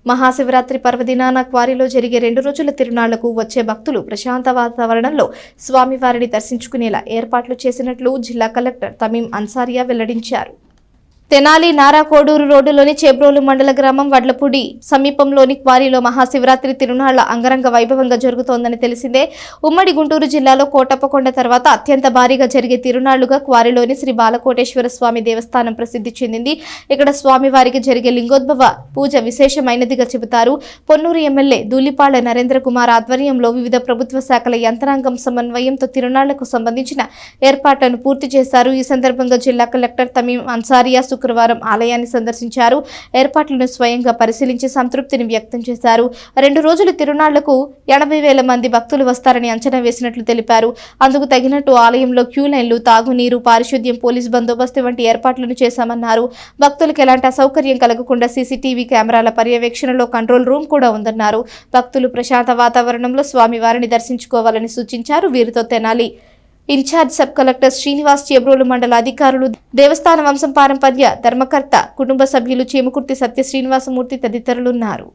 మహాశివరాత్రి పర్వదినాన క్వారీలో జరిగే 2 రోజుల తిరునాళ్లకు వచ్చే భక్తులు ప్రశాంత వాతావరణంలో స్వామివారిని దర్శించుకునేలా ఏర్పాట్లు చేసినట్లు జిల్లా కలెక్టర్ తమీం అన్సారియా వెల్లడించారు. తెనాలి నారాకోడూరు రోడ్డులోని చేబ్రోలు మండల గ్రామం వడ్లపూడి సమీపంలోని క్వారీలో మహాశివరాత్రి తిరునాళ్ల అంగరంగ వైభవంగా జరుగుతోందని తెలిసిందే. ఉమ్మడి గుంటూరు జిల్లాలో కోటప్పకొండ తర్వాత అత్యంత భారీగా జరిగే తిరునాళ్లుగా క్వారీలోని శ్రీ బాలకోటేశ్వర స్వామి దేవస్థానం ప్రసిద్ధి చెందింది. ఇక్కడ స్వామివారికి జరిగే లింగోద్భవ పూజ విశేషమైనదిగా చెబుతారు. పొన్నూరు ఎమ్మెల్యే ధూళిపాళ్ల నరేంద్ర కుమార్ ఆధ్వర్యంలో వివిధ ప్రభుత్వ శాఖల యంత్రాంగం సమన్వయంతో తిరునాళ్లకు సంబంధించిన ఏర్పాట్లను పూర్తి చేశారు. ఈ సందర్భంగా జిల్లా కలెక్టర్ తమీం అన్సారియా శుక్రవారం ఆలయాన్ని సందర్శించారు. ఏర్పాట్లను స్వయంగా పరిశీలించి సంతృప్తిని వ్యక్తం చేశారు. 2 రోజుల తిరునాళ్లకు 80,000 మంది భక్తులు వస్తారని అంచనా వేసినట్లు తెలిపారు. అందుకు తగినట్టు ఆలయంలో క్యూ లైన్లు, తాగునీరు, పారిశుద్ధ్యం, పోలీస్ బందోబస్తు వంటి ఏర్పాట్లను చేశామన్నారు. భక్తులకు ఎలాంటి అసౌకర్యం కలగకుండా సీసీటీవీ కెమెరాల పర్యవేక్షణలో కంట్రోల్ రూమ్ కూడా ఉందన్నారు. భక్తులు ప్రశాంత వాతావరణంలో స్వామివారిని దర్శించుకోవాలని సూచించారు. వీరితో Tenali incharge sub collector Srinivas, Chebrolu మండల అధికారులు, దేవస్థాన వంశం పారంపర్య ధర్మకర్త కుటుంబ సభ్యులు చేమకుర్తి సత్య శ్రీనివాసమూర్తి తదితరులున్నారు.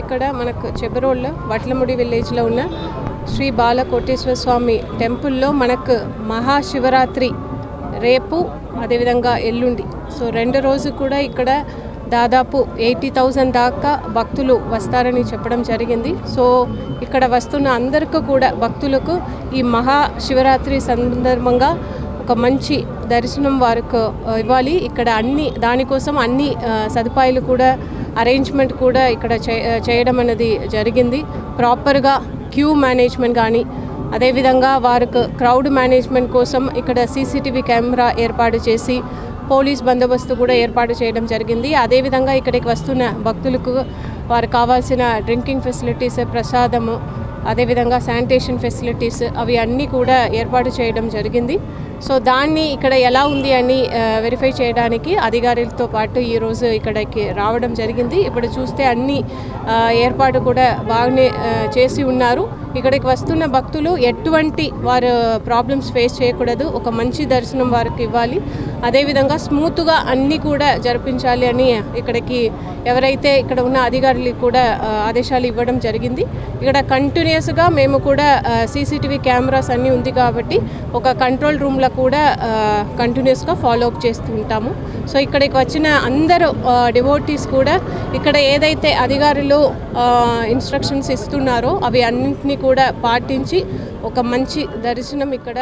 ఇక్కడ మనకు చెబరోళ్ళ వడ్లముడి విలేజ్లో ఉన్న శ్రీ బాలకోటేశ్వర స్వామి టెంపుల్లో మనకు మహాశివరాత్రి రేపు అదేవిధంగా ఎల్లుండి, సో 2 రోజు కూడా ఇక్కడ దాదాపు 80,000 దాకా భక్తులు వస్తారని చెప్పడం జరిగింది. సో ఇక్కడ వస్తున్న అందరికీ కూడా భక్తులకు ఈ మహాశివరాత్రి సందర్భంగా ఒక మంచి దర్శనం వారికి ఇవ్వాలి. ఇక్కడ దానికోసం అన్ని సదుపాయాలు కూడా అరేంజ్మెంట్ కూడా ఇక్కడ చేయడం అనేది జరిగింది. ప్రాపర్గా క్యూ మేనేజ్మెంట్ కానీ అదేవిధంగా వారికి క్రౌడ్ మేనేజ్మెంట్ కోసం ఇక్కడ సీసీటీవీ కెమెరా ఏర్పాటు చేసి పోలీస్ బందోబస్తు కూడా ఏర్పాటు చేయడం జరిగింది. అదేవిధంగా ఇక్కడికి వస్తున్న భక్తులకు వారికి కావాల్సిన డ్రింకింగ్ ఫెసిలిటీస్, ప్రసాదము, అదేవిధంగా శానిటేషన్ ఫెసిలిటీస్ అవి అన్నీ కూడా ఏర్పాటు చేయడం జరిగింది. సో దాన్ని ఇక్కడ ఎలా ఉంది అని వెరిఫై చేయడానికి అధికారులతో పాటు ఈరోజు ఇక్కడికి రావడం జరిగింది. ఇప్పుడు చూస్తే అన్ని ఏర్పాటు కూడా బాగానే చేసి ఉన్నారు. ఇక్కడికి వస్తున్న భక్తులు ఎటువంటి వారు ప్రాబ్లమ్స్ ఫేస్ చేయకూడదు, ఒక మంచి దర్శనం వారికి ఇవ్వాలి, అదేవిధంగా స్మూత్గా అన్నీ కూడా జరిపించాలి అని ఇక్కడికి ఎవరైతే ఇక్కడ ఉన్న అధికారులకు కూడా ఆదేశాలు ఇవ్వడం జరిగింది. ఇక్కడ కంటిన్యూస్గా మేము కూడా సీసీటీవీ కెమెరాస్ అన్నీ ఉంది కాబట్టి ఒక కంట్రోల్ రూమ్లో కూడా కంటిన్యూస్గా ఫాలో అప్ చేస్తూ ఉంటాము. సో ఇక్కడికి వచ్చిన అందరూ డివోటీస్ కూడా ఇక్కడ ఏదైతే అధికారులు ఇన్స్ట్రక్షన్స్ ఇస్తున్నారో అవి అన్నింటినీ కూడా పాటించి ఒక మంచి దర్శనం ఇక్కడ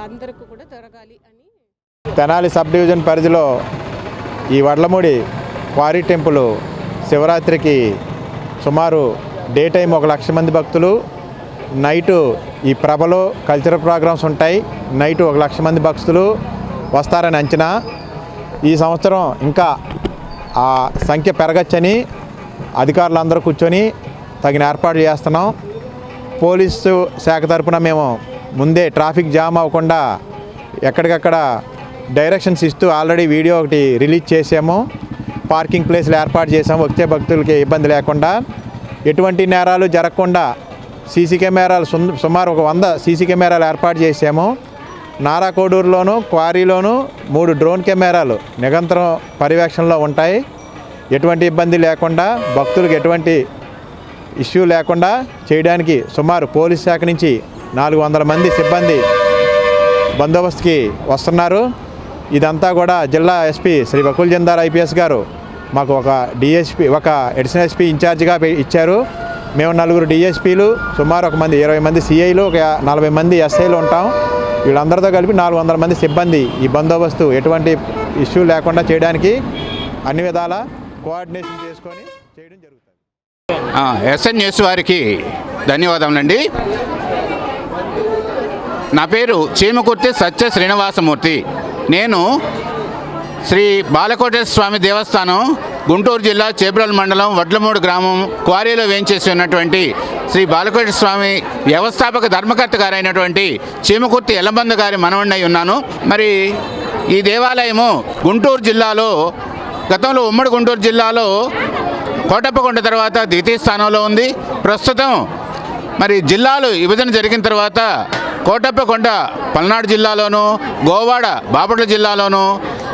అందరికీ కూడా జరగాలి అని. తెనాలి సబ్ డివిజన్ పరిధిలో ఈ వడ్లమూడి క్వారీ టెంపుల్ శివరాత్రికి సుమారు డే టైం 1,00,000 మంది భక్తులు, నైటు ఈ ప్రభలో కల్చరల్ ప్రోగ్రామ్స్ ఉంటాయి, నైటు 1,00,000 మంది భక్తులు వస్తారని అంచనా. ఈ సంవత్సరం ఇంకా ఆ సంఖ్య పెరగచ్చని అధికారులందరూ కూర్చొని తగిన ఏర్పాట్లు చేస్తున్నాం. పోలీసు శాఖ తరఫున మేము ముందే ట్రాఫిక్ జామ్ అవ్వకుండా ఎక్కడికక్కడ డైరెక్షన్స్ ఇస్తూ ఆల్రెడీ వీడియో ఒకటి రిలీజ్ చేసాము. పార్కింగ్ ప్లేస్లు ఏర్పాటు చేసాము, వచ్చే భక్తులకి ఇబ్బంది లేకుండా, ఎటువంటి నేరాలు జరగకుండా సీసీ కెమెరాలు సుమారు 100 సీసీ కెమెరాలు ఏర్పాటు చేసాము. నారాకోడూరులోను క్వారీలోను 3 డ్రోన్ కెమెరాలు నిరంతరం పర్యవేక్షణలో ఉంటాయి. ఎటువంటి ఇబ్బంది లేకుండా భక్తులకు ఎటువంటి ఇష్యూ లేకుండా చేయడానికి సుమారు పోలీస్ శాఖ నుంచి 400 మంది సిబ్బంది బందోబస్తుకి వస్తున్నారు. ఇదంతా కూడా జిల్లా ఎస్పీ శ్రీ బకుల్ జందార్ ఐపీఎస్ గారు మాకు ఒక డిఎస్పీ, ఒక అడిషనల్ ఎస్పీ ఇన్ఛార్జిగా ఇచ్చారు. మేము 4 డిఎస్పీలు, సుమారు 20 మంది సిఐలు, ఒక 40 మంది ఎస్ఐలు ఉంటాం. వీళ్ళందరితో కలిపి 400 మంది సిబ్బంది ఈ బందోబస్తు ఎటువంటి ఇష్యూ లేకుండా చేయడానికి అన్ని విధాల కోఆర్డినేషన్ చేసుకొని చేయడం జరుగుతుంది. ఎస్ఎన్ న్యూస్ వారికి ధన్యవాదములండి. నా పేరు చేమకుర్తి సత్య శ్రీనివాసమూర్తి. నేను శ్రీ బాలకోటేశ్వర స్వామి దేవస్థానం గుంటూరు జిల్లా చేబ్రోలు మండలం వడ్లమూడు గ్రామం క్వారీలో వేంచేసి ఉన్నటువంటి శ్రీ బాలకోటేశ్వర స్వామి వ్యవస్థాపక ధర్మకర్త గారైనటువంటి చీమకుర్తి ఎల్లబంద గారి మనవణ్ణి ఉన్నాను. మరి ఈ దేవాలయము గుంటూరు జిల్లాలో, గతంలో ఉమ్మడి గుంటూరు జిల్లాలో కోటప్పకొండ తర్వాత ద్వితీయ స్థానంలో ఉంది. ప్రస్తుతం మరి జిల్లాలు విభజన జరిగిన తర్వాత కోటప్పకొండ పల్నాడు జిల్లాలోను, గోవాడ బాపట్ల జిల్లాలోను,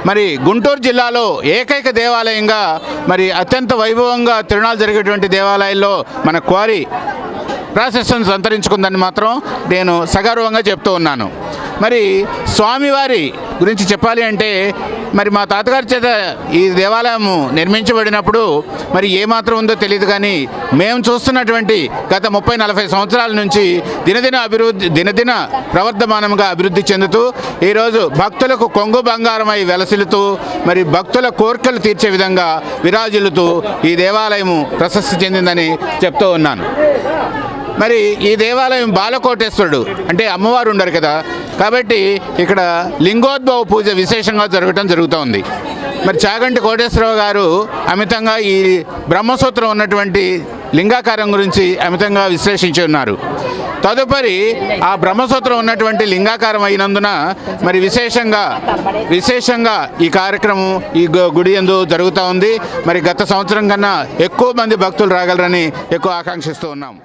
మరి గుంటూరు జిల్లాలో ఏకైక దేవాలయంగా మరి అత్యంత వైభవంగా తిరునాళ్ళు జరిగేటువంటి దేవాలయాల్లో మన క్వారీ ప్రాశస్త్యం సంతరించుకుందని మాత్రం నేను సగర్వంగా చెప్తూ ఉన్నాను. మరి స్వామివారి గురించి చెప్పాలి అంటే మరి మా తాతగారి చేత ఈ దేవాలయం నిర్మించబడినప్పుడు మరి ఏమాత్రం ఉందో తెలియదు, కానీ మేము చూస్తున్నటువంటి గత 30-40 సంవత్సరాల నుంచి దినదిన ప్రవర్ధమానంగా అభివృద్ధి చెందుతూ ఈరోజు భక్తులకు కొంగు బంగారమై వెలసిల్లుతూ మరి భక్తుల కోరికలు తీర్చే విధంగా విరాజిల్లుతూ ఈ దేవాలయము ప్రశస్తి చెందిందని చెప్తూ ఉన్నాను. మరి ఈ దేవాలయం బాలకోటేశ్వరుడు అంటే అమ్మవారు ఉండరు కదా, కాబట్టి ఇక్కడ లింగోద్భవ పూజ విశేషంగా జరుగుతోంది. మరి చాగంటి కోటేశ్వరరావు గారు అమితంగా ఈ బ్రహ్మసూత్రం ఉన్నటువంటి లింగాకారం గురించి అమితంగా విశ్లేషించి ఉన్నారు. తదుపరి ఆ బ్రహ్మసూత్రం ఉన్నటువంటి లింగాకారం అయినందున మరి విశేషంగా ఈ కార్యక్రమం ఈ గుడి యందు జరుగుతూ ఉంది. మరి గత సంవత్సరం కన్నా ఎక్కువ మంది భక్తులు రాగలరని ఎక్కువ ఆకాంక్షిస్తూ ఉన్నాం.